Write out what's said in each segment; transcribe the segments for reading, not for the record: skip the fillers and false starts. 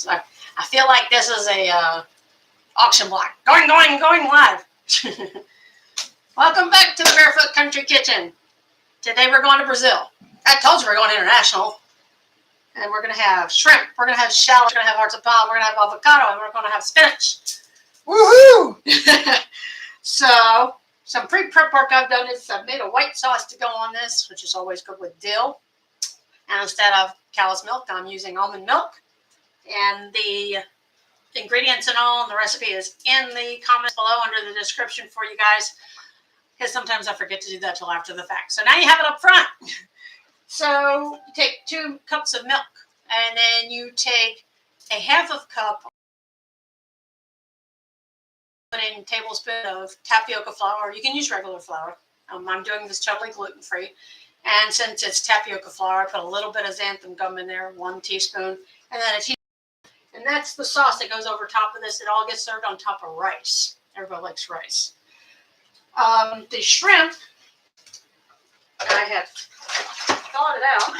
So I feel like this is a auction block. Going live. Welcome back to the Barefoot Country Kitchen. Today we're going to Brazil. I told you we're going international. And we're going to have shrimp. We're going to have shallot. We're going to have hearts of palm. We're going to have avocado. And we're going to have spinach. Woohoo! So, some pre-prep work I've done is I've made a white sauce to go on this, which is always good with dill. And instead of cow's milk, I'm using almond milk. And the ingredients and all, and the recipe is in the comments below under the description for you guys. Because sometimes I forget to do that till after the fact. So now you have it up front. So you take 2 cups of milk, and then you take a half of cup, put in a tablespoon of tapioca flour. You can use regular flour. I'm doing this totally gluten-free. And since it's tapioca flour, I put a little bit of xanthan gum in there, 1 teaspoon, and then a teaspoon. And that's the sauce that goes over top of this. It all gets served on top of rice. Everybody likes rice. The shrimp, I have thawed it out.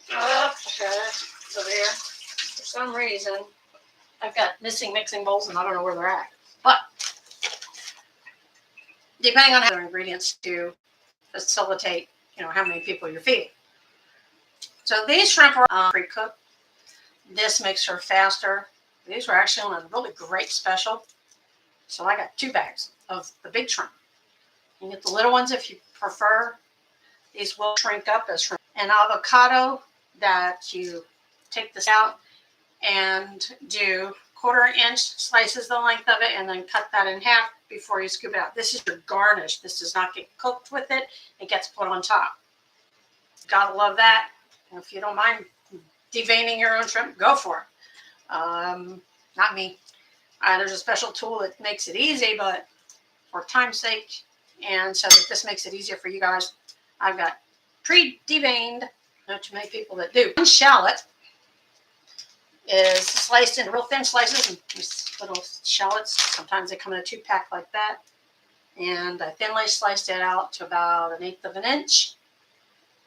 Okay, so there. For some reason, I've got missing mixing bowls, and I don't know where they're at. But depending on other ingredients to facilitate, how many people you're feeding. So these shrimp are pre-cooked. This makes her faster. These were actually on a really great special. So I got 2 bags of the big shrimp. You can get the little ones if you prefer. These will shrink up as shrimp. An avocado that you take this out and do 1/4 inch slices the length of it, and then cut that in half before you scoop it out. This is your garnish. This does not get cooked with it. It gets put on top. Gotta love that. And if you don't mind deveining your own shrimp, go for it. Not me. There's a special tool that makes it easy, but for time's sake, and so that this makes it easier for you guys, I've got pre-deveined. Not too many people that do. One shallot is sliced into real thin slices, and these little shallots, sometimes they come in a 2-pack like that. And I thinly sliced it out to about 1/8 of an inch.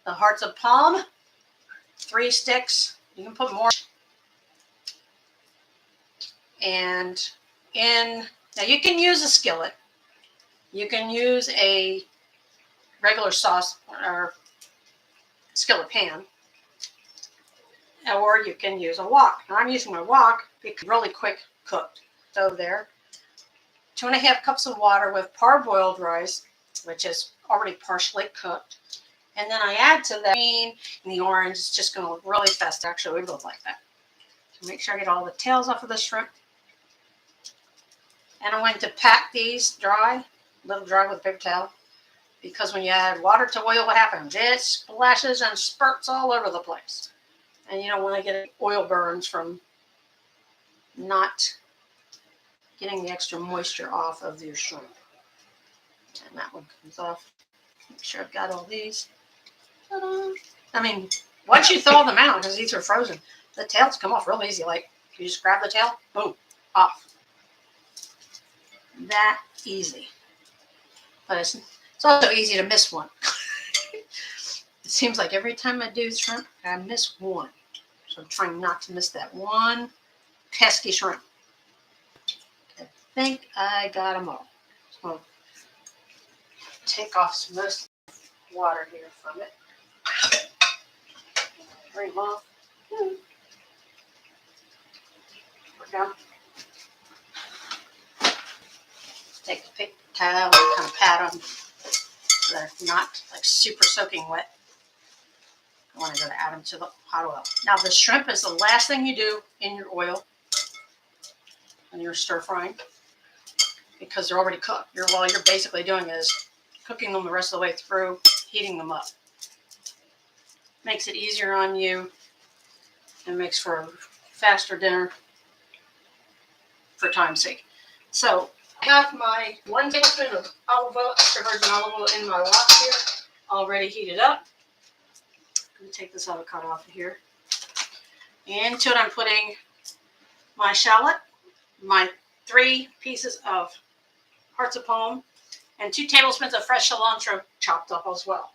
The hearts of palm, 3 sticks. You can put more. And now you can use a skillet. You can use a regular sauce or skillet pan. Or you can use a wok. Now I'm using my wok because it's really quick cooked. So there, 2½ cups of water with parboiled rice, which is already partially cooked. And then I add to that green and the orange. It's just going to really fast. Actually, we both like that. So make sure I get all the tails off of the shrimp. And I'm going to pack these dry, a little dry with a paper towel. Because when you add water to oil, what happens? It splashes and spurts all over the place. And you don't want to get oil burns from not getting the extra moisture off of your shrimp. And that one comes off. Make sure I've got all these. Ta-da. I mean, once you thaw them out, because these are frozen, the tails come off real easy. Like, you just grab the tail, boom, off. That easy. But it's also easy to miss one. It seems like every time I do shrimp, I miss one. So I'm trying not to miss that one pesky shrimp. I think I got them all. So take off some most water here from it. Bring them off. We're done. Take the paper towel and kind of pat them so they're not like super soaking wet. I want to go to add them to the hot oil. Now the shrimp is the last thing you do in your oil when you're stir frying because they're already cooked. All you're basically doing is cooking them the rest of the way through, heating them up. Makes it easier on you and makes for a faster dinner for time's sake. So I have my 1 tablespoon of olive oil, extra virgin olive oil in my wok here, already heated up. I'm going to take this avocado off of here. Into it I'm putting my shallot, my 3 pieces of hearts of palm, and 2 tablespoons of fresh cilantro chopped up as well.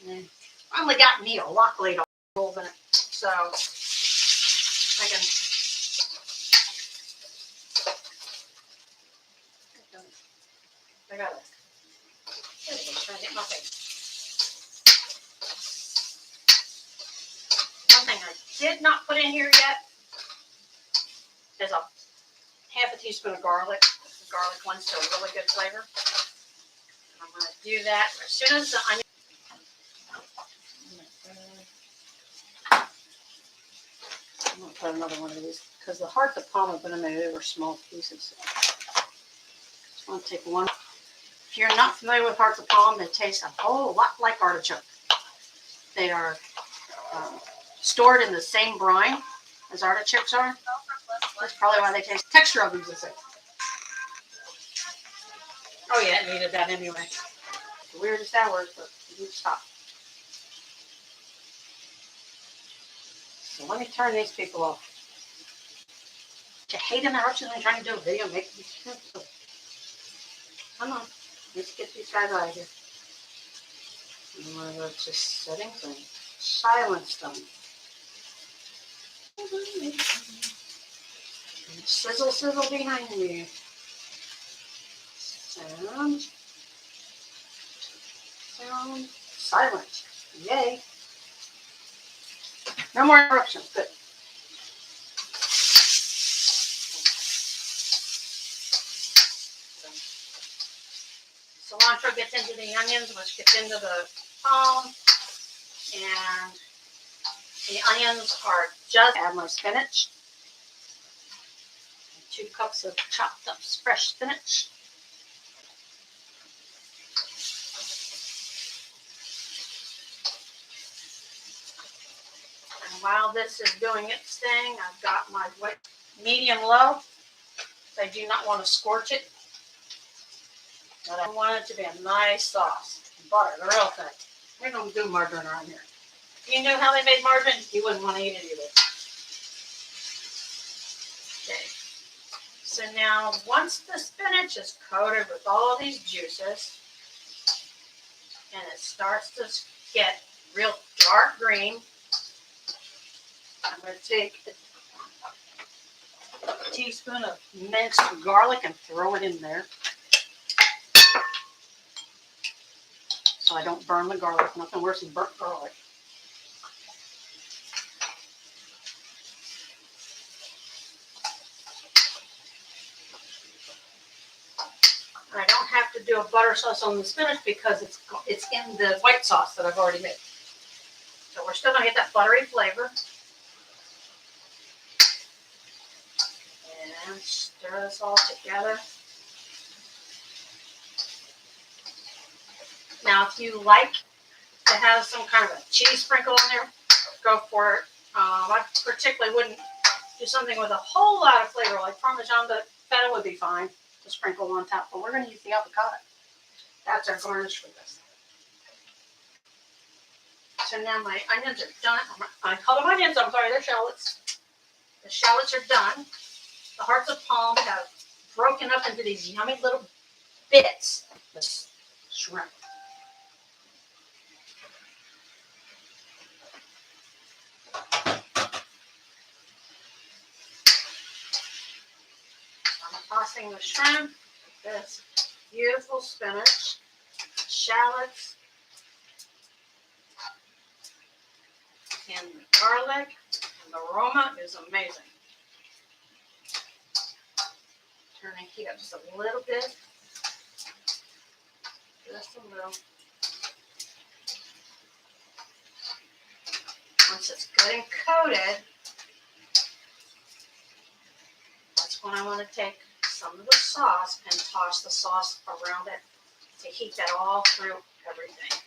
I only got me a Lockley holes in it, so I can. I got it. Trying to get my thing. One thing I did not put in here yet is a half a teaspoon of garlic. The garlic lends to a really good flavor. I'm going to do that as soon as the onion. I'm going to put another one of these because the hearts of palm have been made over small pieces. Just want to take one. If you're not familiar with hearts of palm, they taste a whole lot like artichoke. They are stored in the same brine as artichokes are. That's probably why they taste. Texture of these is the same. Oh yeah, it needed that anyway. The weirdest hours, but you stop. So let me turn these people off. You hate interruptions when you're trying to do a video. Make Come on, let's get these guys out of here. And we're going to just settings and silence them. And sizzle, sizzle behind you. Sound. Sound. Silent. Yay. No more interruptions. Good. Cilantro gets into the onions, which gets into the palm. And the onions are just add my spinach. 2 cups of chopped up fresh spinach. And while this is doing its thing, I've got my medium low. I do not want to scorch it. But I want it to be a nice sauce. Butter, the real thing. We don't do margarine around here. If you knew how they made margarine, you wouldn't want to eat it either. Okay. So now, once the spinach is coated with all these juices, and it starts to get real dark green, I'm going to take a teaspoon of minced garlic and throw it in there. So I don't burn the garlic. Nothing worse than burnt garlic. I don't have to do a butter sauce on the spinach because it's in the white sauce that I've already made. So we're still going to get that buttery flavor. And stir this all together. Now, if you like to have some kind of a cheese sprinkle in there, go for it. I particularly wouldn't do something with a whole lot of flavor like Parmesan, but feta would be fine to sprinkle on top. But we're going to use the avocado. That's our garnish for this. So now my onions are done. I call them onions. I'm sorry, they're shallots. The shallots are done. The hearts of palm have broken up into these yummy little bits. This shrimp. I'm tossing the shrimp, this beautiful spinach, shallots, and the garlic. And the aroma is amazing. Turning heat up just a little bit. Just a little. Once it's good and coated, that's when I want to take some of the sauce and toss the sauce around it to heat that all through everything.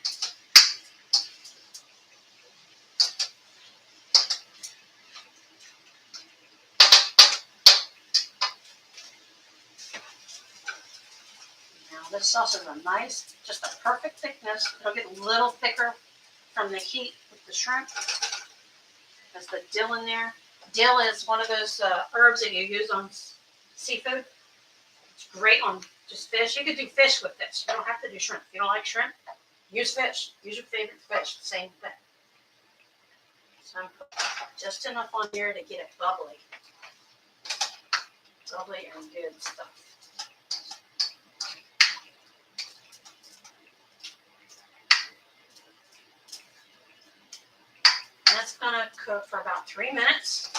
Now this sauce is a nice, just a perfect thickness. It'll get a little thicker from the heat with the shrimp. There's the dill in there. Dill is one of those herbs that you use on seafood. It's great on just fish. You could do fish with this. You don't have to do shrimp. If you don't like shrimp, Use fish. Use your favorite fish. Same thing. So I'm putting just enough on here to get it bubbly. Bubbly and good stuff. And that's going to cook for about 3 minutes.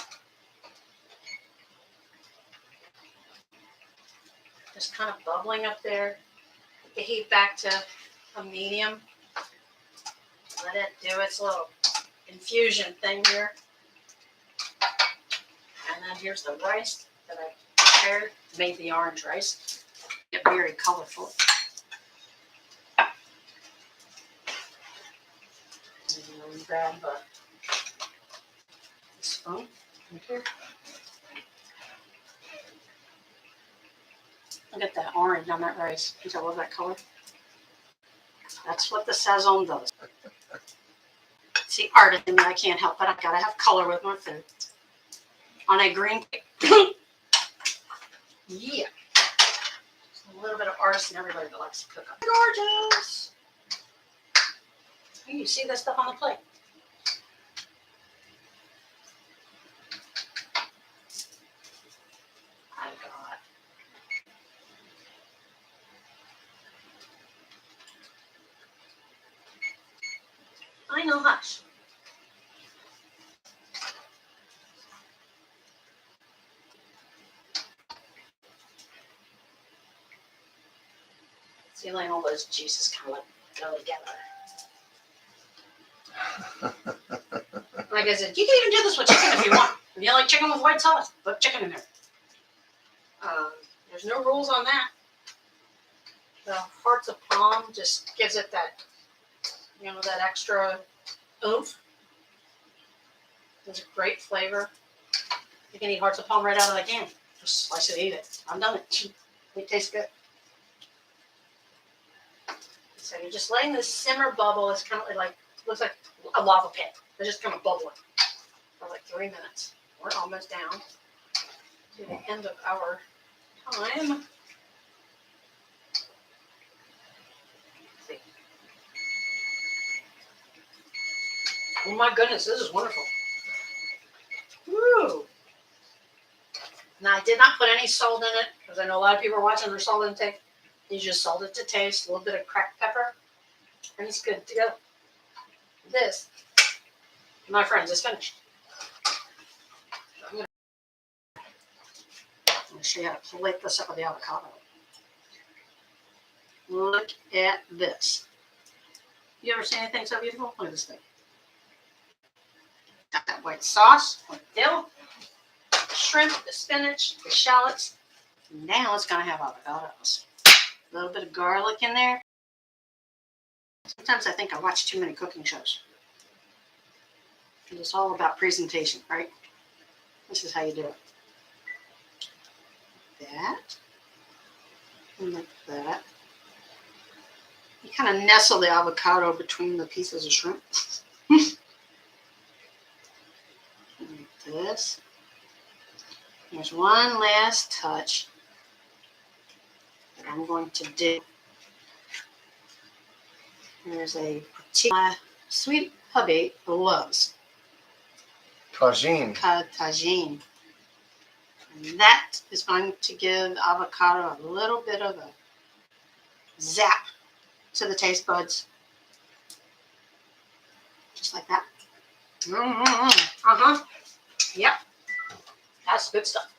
Just kind of bubbling up there. Get the heat back to a medium. Let it do its little infusion thing here. And then here's the rice that I prepared. Made the orange rice. Get very colorful. And grab a spoon right here. Look at that orange on that rice. I love that color. That's what the Sazon does. See, art in me, I can't help it. I've got to have color with my food. On a green yeah. A little bit of artist and everybody that likes to cook up. Gorgeous! You see that stuff on the plate. I got I know, hush. Feeling all those juices kind of go together. Like I said, you can even do this with chicken if you want. If you like chicken with white sauce, put chicken in there. There's no rules on that. The hearts of palm just gives it that, that extra oomph. There's a great flavor. You can eat hearts of palm right out of the can. Just slice it, eat it. I've done it. It tastes good. So you're just letting this simmer bubble. It's kind of like, looks like a lava pit. They're just kind of bubbling for like 3 minutes. We're almost down to the end of our time. See. Oh my goodness, this is wonderful. Woo! Now I did not put any salt in it because I know a lot of people are watching their salt intake. You just salt it to taste, a little bit of cracked pepper, and it's good to go. This, my friends, is finished. I'm going to show you how to plate this up with the avocado. Look at this. You ever seen anything so beautiful? Look at this thing. Got that white sauce with dill, the shrimp, the spinach, the shallots. Now it's going to have avocados. A little bit of garlic in there. Sometimes I think I watch too many cooking shows. It's all about presentation, right? This is how you do it. That. And like that. You kind of nestle the avocado between the pieces of shrimp. Like this. There's one last touch that I'm going to do. There's a particular sweet hubby loves. Tagine. Tagine. And that is going to give avocado a little bit of a zap to the taste buds. Just like that. Uh-huh. Yep. That's good stuff.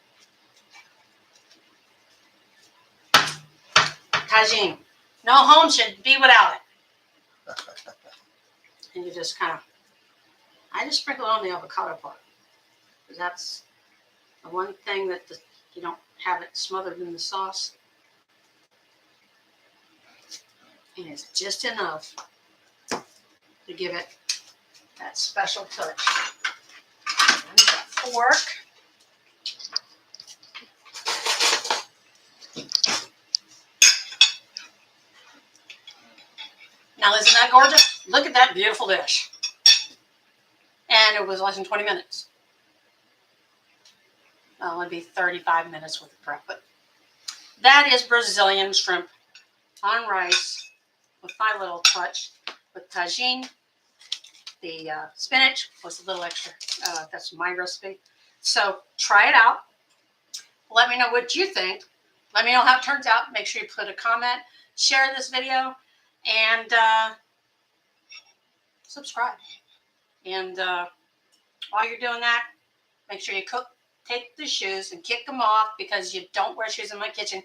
Tagine. No home should be without it. And you just kind of, I just sprinkle it on the avocado part. Because that's the one thing that you don't have it smothered in the sauce. And it's just enough to give it that special touch. And that fork. Now, isn't that gorgeous? Look at that beautiful dish. And it was less than 20 minutes. Well, it'd be 35 minutes with the prep. But that is Brazilian shrimp on rice with my little touch with tagine. The spinach was a little extra. That's my recipe. So try it out. Let me know what you think. Let me know how it turns out. Make sure you put a comment, share this video, and subscribe. And while you're doing that, make sure you take the shoes and kick them off, because you don't wear shoes in my kitchen.